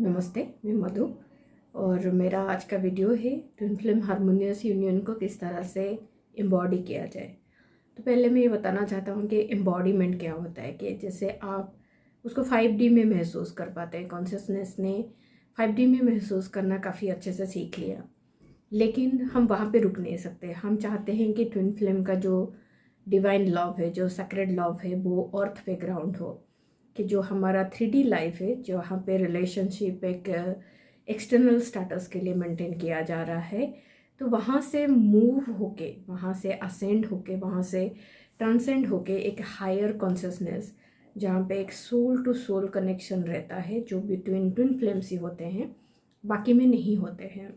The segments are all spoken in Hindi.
नमस्ते, मैं मधु और मेरा आज का वीडियो है ट्विन फ्लेम हारमोनियस यूनियन को किस तरह से एम्बॉडी किया जाए। तो पहले मैं ये बताना चाहता हूँ कि एम्बॉडीमेंट क्या होता है, कि जैसे आप उसको 5D में महसूस कर पाते हैं। कॉन्शियसनेस ने 5D में महसूस करना काफ़ी अच्छे से सीख लिया, लेकिन हम वहाँ पे रुक नहीं सकते। हम चाहते हैं कि ट्विन फ्लेम का जो डिवाइन लव है, जो सेक्रेड लव है, वो अर्थ पे ग्राउंड हो, कि जो हमारा 3D लाइफ है, जो यहाँ पे रिलेशनशिप एक एक्सटर्नल स्टेटस के लिए मेंटेन किया जा रहा है, तो वहाँ से मूव होके, वहाँ से असेंड होके, वहाँ से ट्रांसेंड होके एक हायर कॉन्शियसनेस, जहाँ पे एक सोल टू सोल कनेक्शन रहता है, जो बिटवीन ट्विन फ्लेम्स ही होते हैं, बाकी में नहीं होते हैं।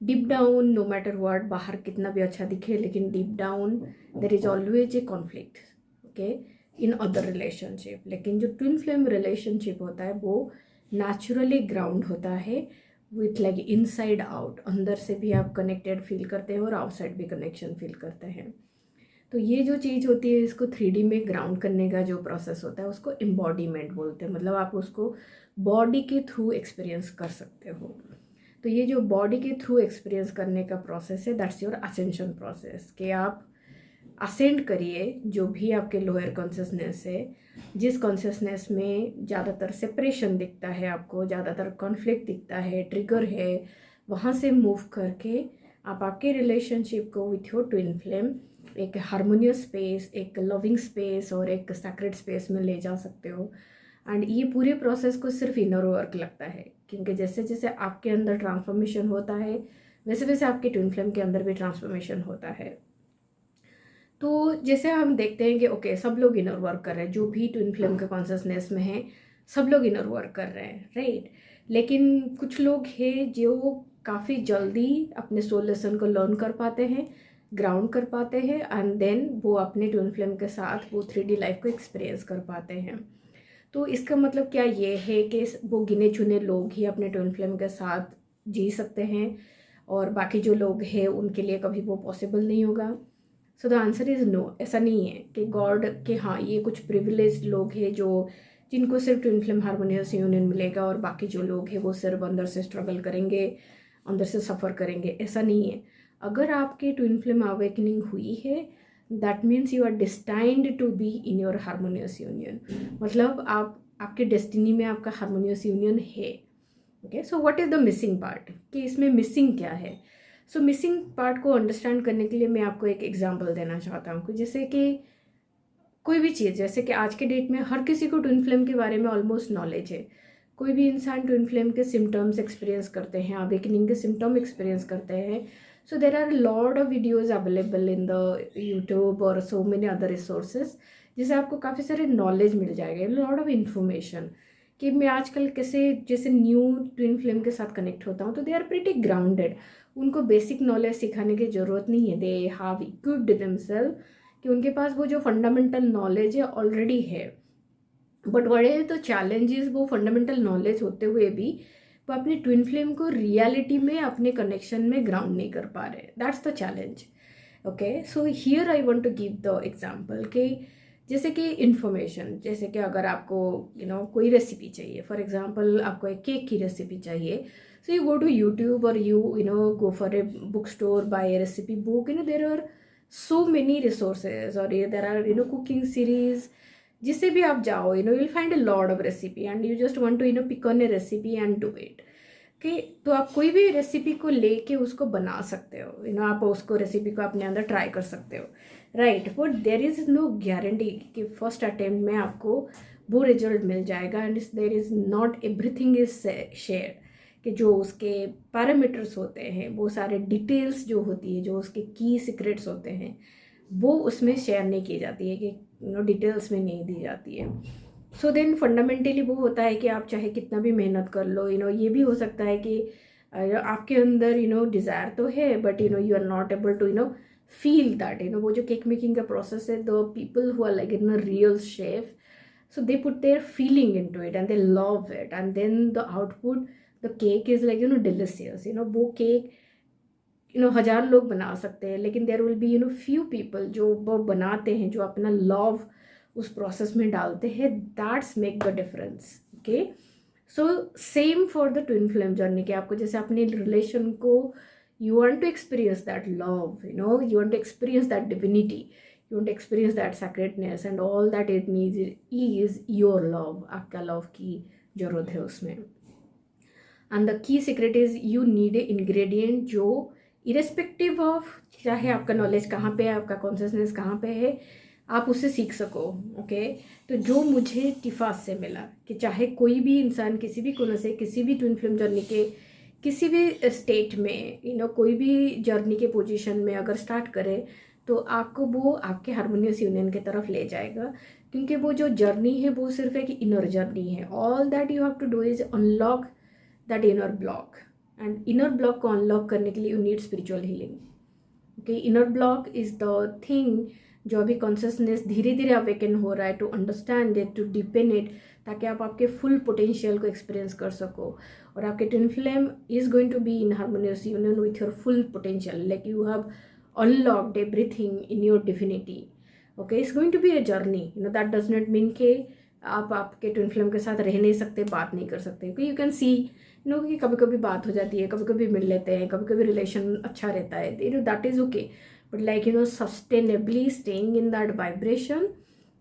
Deep down, no matter what, बाहर कितना भी अच्छा दिखे, लेकिन deep down there is always a conflict, okay, in other relationship. लेकिन जो ट्विन फ्लेम रिलेशनशिप होता है वो नेचुरली ग्राउंड होता है विथ लाइक इनसाइड आउट। अंदर से भी आप कनेक्टेड फील करते हैं और आउटसाइड भी कनेक्शन फील करते हैं। तो ये जो चीज़ होती है, इसको 3D में ग्राउंड करने का जो प्रोसेस होता है उसको एम्बॉडीमेंट बोलते हैं। मतलब आप उसको बॉडी के थ्रू एक्सपीरियंस कर सकते हो। तो ये जो बॉडी के थ्रू एक्सपीरियंस करने का प्रोसेस है, दैट्स योर असेंशन प्रोसेस, कि आप असेंड करिए जो भी आपके लोअर कॉन्शियसनेस है, जिस कॉन्शियसनेस में ज़्यादातर सेपरेशन दिखता है, आपको ज़्यादातर कॉन्फ्लिक्ट दिखता है, ट्रिगर है, वहाँ से मूव करके आप आपके रिलेशनशिप को विथ योर ट्विन फ्लेम एक हारमोनियस स्पेस, एक लविंग स्पेस और एक सैक्रेड स्पेस में ले जा सकते हो। एंड ये पूरे प्रोसेस को सिर्फ इनर वर्क लगता है, क्योंकि जैसे जैसे आपके अंदर ट्रांसफॉर्मेशन होता है, वैसे वैसे आपके ट्विन फ्लेम के अंदर भी ट्रांसफॉर्मेशन होता है। तो जैसे हम देखते हैं कि ओके, सब लोग इनर वर्क कर रहे हैं, जो भी ट्विन फ्लेम के कॉन्शियसनेस में है सब लोग इनर वर्क कर रहे हैं, राइट। लेकिन कुछ लोग हैं जो काफ़ी जल्दी अपने सोल लेसन को लर्न कर पाते हैं, ग्राउंड कर पाते हैं, एंड देन वो अपने ट्विन फ्लेम के साथ वो 3D लाइफ को एक्सपीरियंस कर पाते हैं। तो इसका मतलब क्या ये है कि वो गिने चुने लोग ही अपने ट्विन फ्लेम के साथ जी सकते हैं और बाकी जो लोग हैं उनके लिए कभी वो पॉसिबल नहीं होगा? So the answer is no. ऐसा नहीं है कि गॉड के हाँ ये कुछ प्रिविलेज्ड लोग हैं जो जिनको सिर्फ ट्विन फ्लेम हारमोनियस यूनियन मिलेगा और बाकी जो लोग हैं वो सिर्फ अंदर से स्ट्रगल करेंगे, अंदर से सफ़र करेंगे। ऐसा नहीं है। अगर आपकी ट्विन फ्लेम अवेकनिंग हुई है, that means you are destined to be in your harmonious union. मतलब आप आपके डेस्टिनी में आपका हारमोनियस यूनियन है। Okay, so what is the missing part, कि इसमें मिसिंग क्या है? सो मिसिंग पार्ट को अंडरस्टैंड करने के लिए मैं आपको एक एग्जांपल देना चाहता हूँ। जैसे कि कोई भी चीज़, जैसे कि आज के डेट में हर किसी को ट्विन फ्लेम के बारे में ऑलमोस्ट नॉलेज है। कोई भी इंसान ट्विन फ्लेम के सिम्टम्स एक्सपीरियंस करते हैं, अवेकनिंग के सिम्टम एक्सपीरियंस करते हैं। So there are lot of videos available in the YouTube और सो मेनी अदर रिसोर्सेज, जिससे आपको काफ़ी सारे नॉलेज मिल जाएगा, लॉट ऑफ इन्फॉर्मेशन। कि मैं आजकल कैसे जैसे न्यू ट्विन फ्लेम के साथ कनेक्ट होता हूँ, तो दे आर प्रीटी ग्राउंडेड। उनको बेसिक नॉलेज सिखाने की ज़रूरत नहीं है। दे हैव इक्विप्ड देमसेल्फ, कि उनके पास वो जो फंडामेंटल नॉलेज है ऑलरेडी है। बट बड़े तो चैलेंजेस, वो फंडामेंटल नॉलेज होते हुए भी वो अपने ट्विन फ्लेम को रियलिटी में अपने कनेक्शन में ग्राउंड नहीं कर पा रहे। That's the challenge. Okay, so here I want to give the example कि जैसे कि इन्फॉर्मेशन, जैसे कि अगर आपको कोई रेसिपी चाहिए, फॉर एग्जांपल आपको एक केक की रेसिपी चाहिए, so you go to YouTube और you go for a bookstore, buy a recipe book. There are so many resources, और देर आर कुकिंग सीरीज, जिससे भी आप जाओ, you will find a lot of recipe and you just want to pick on a recipe and do it. कि तो आप कोई भी रेसिपी को लेके उसको बना सकते हो, आप उसको रेसिपी को अपने अंदर ट्राई कर सकते हो, right. But there is no guarantee कि फर्स्ट अटेम्प्ट में आपको वो रिजल्ट मिल जाएगा। And there is not everything is share, कि जो उसके पैरामीटर्स होते हैं, वो सारे डिटेल्स जो होती है, जो उसके की सीक्रेट्स होते हैं, वो उसमें शेयर नहीं की जाती है, कि डिटेल्स में नहीं दी जाती है। सो देन फंडामेंटली वो होता है कि आप चाहे कितना भी मेहनत कर लो, ये भी हो सकता है कि आपके अंदर डिज़ायर तो है, but you are not able to feel that. वो जो केक मेकिंग का प्रोसेस है, the people who are like real chef, so they put their feeling into it and they love it, and then the output, the cake is like delicious. वो केक 1000 लोग बना सकते हैं, लेकिन there will be few people जो वो बनाते हैं, जो अपना लव उस प्रोसेस में डालते हैं। That's make the difference. Okay, so same for the twin flame journey कि आपको जैसे अपने रिलेशन को you want to experience that love, you want to experience that divinity, you want to experience that sacredness, and all that it needs is your love. आपका love की जरूरत है उसमें. And the key secret is you need a ingredient जो irrespective of चाहे आपका नॉलेज कहाँ पे है, आपका कॉन्शियसनेस कहाँ पे है, आप उससे सीख सको. ओके तो जो मुझे टिफास से मिला कि चाहे कोई भी इंसान किसी भी कोने से किसी भी ट्विन फ्लेम जर्नी के किसी भी स्टेट में कोई भी जर्नी के पोजीशन में अगर स्टार्ट करे तो आपको वो आपके हारमोनियस यूनियन की तरफ ले जाएगा. क्योंकि वो जो जर्नी है वो सिर्फ एक इनर जर्नी है. All that you have to do is unlock that inner block. And inner block को अनलॉक करने के लिए you need spiritual healing. Okay inner block is the thing जो अभी कॉन्शियसनेस धीरे धीरे अवेकन हो रहा है to understand it, to deepen it, ताकि आप आपके फुल पोटेंशियल को एक्सपीरियंस कर सको. और आपके twin flame is going to be in harmonious union with your full potential, like you have unlocked everything in your divinity. Okay it's going to be a journey. That does not mean कि आप आपके ट्विन फ्लेम के साथ रह नहीं सकते, बात नहीं कर सकते. क्योंकि यू कैन सी कि कभी कभी बात हो जाती है, कभी कभी मिल लेते हैं, कभी कभी रिलेशन अच्छा रहता है, that is okay. But like sustainably staying in that vibration,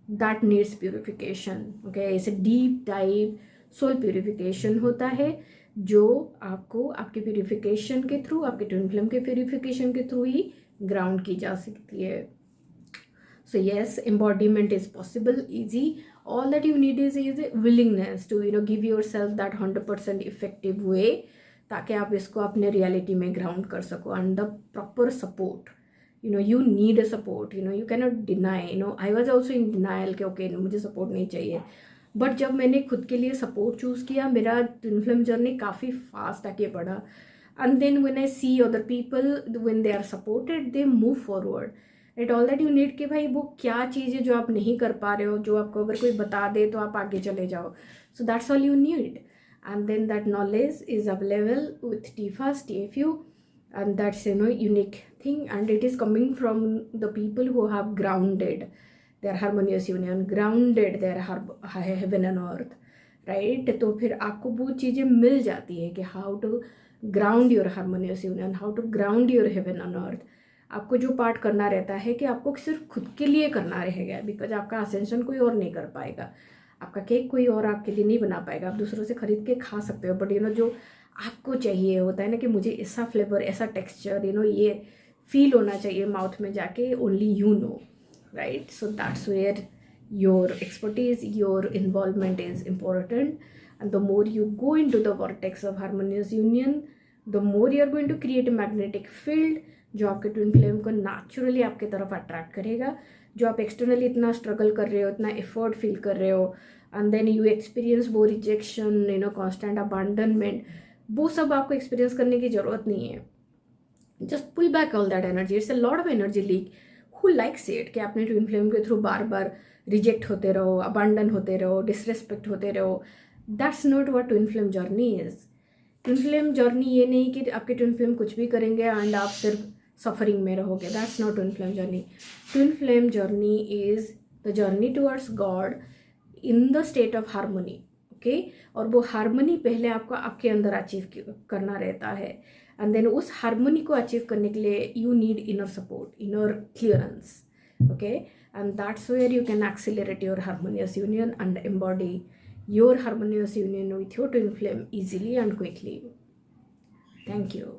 that needs purification. Okay it's a deep dive soul purification होता है जो आपको आपके purification के थ्रू, आपके twin flame के purification के थ्रू ही ground की जा सकती है. So yes, embodiment is possible, easy. All that you need is willingness to give yourself that 100% effective way ताकि आप इसको अपने reality में ground कर सको. And the proper support, you need a support. You cannot deny. I was also in denial कि okay मुझे support नहीं चाहिए. बट जब मैंने खुद के लिए सपोर्ट चूज़ किया मेरा ट्विन फ्लेम जर्नी काफ़ी फास्ट आगे बढ़ा. And then when I see other people when they are supported they move forward. At all that you need कि भाई वो क्या चीज़ है जो आप नहीं कर पा रहे हो, जो आपको अगर कोई बता दे तो आप आगे चले जाओ. So that's all you need. And then that knowledge is available with TFAS, TFU, and that's unique thing, and it is coming from the people who have grounded their harmonious union, grounded their heaven and earth, right? तो फिर आपको वो चीज़ें मिल जाती है कि how to ground your harmonious union, how to ground your heaven and earth. आपको जो पार्ट करना रहता है कि आपको सिर्फ खुद के लिए करना रहेगा, बिकॉज आपका असेंशन कोई और नहीं कर पाएगा, आपका केक कोई और आपके लिए नहीं बना पाएगा. आप दूसरों से खरीद के खा सकते हो, बट जो आपको चाहिए होता है ना कि मुझे ऐसा फ्लेवर, ऐसा टेक्सचर, ये फील होना चाहिए माउथ में जाके, only you know, right? So that's where your expertise, your involvement is important. And the more you go into the vertex of harmonious union, the more you are going to create a magnetic field जो आपके ट्विन फ्लेम को नेचुरली आपके तरफ अट्रैक्ट करेगा. जो आप एक्सटर्नली इतना स्ट्रगल कर रहे हो, इतना एफर्ट फील कर रहे हो, एंड देन यू एक्सपीरियंस वो रिजेक्शन, कॉन्स्टेंट अबांडनमेंट, वो सब आपको एक्सपीरियंस करने की ज़रूरत नहीं है. Just pull back all that energy. It's a lot of energy leak. Who likes it कि आपने ट्विन फ्लेम के थ्रू बार बार रिजेक्ट होते रहो, अबांडन होते रहो, डिसरेस्पेक्ट होते रहो. That's not what twin flame journey is. Twin flame journey ये नहीं कि आपके ट्विन फ्लेम कुछ भी करेंगे एंड आप सिर्फ सफरिंग में रहोगे. That's not twin flame journey. Twin flame journey is the journey towards God in the state of harmony. Okay और वो हारमोनी पहले आपको आपके अंदर अचीव करना रहता है. एंड देन उस हारमोनी को अचीव करने के लिए you need inner support, inner clearance. Okay and that's where you can accelerate your harmonious union and embody your harmonious union with your twin flame easily and quickly. Thank you.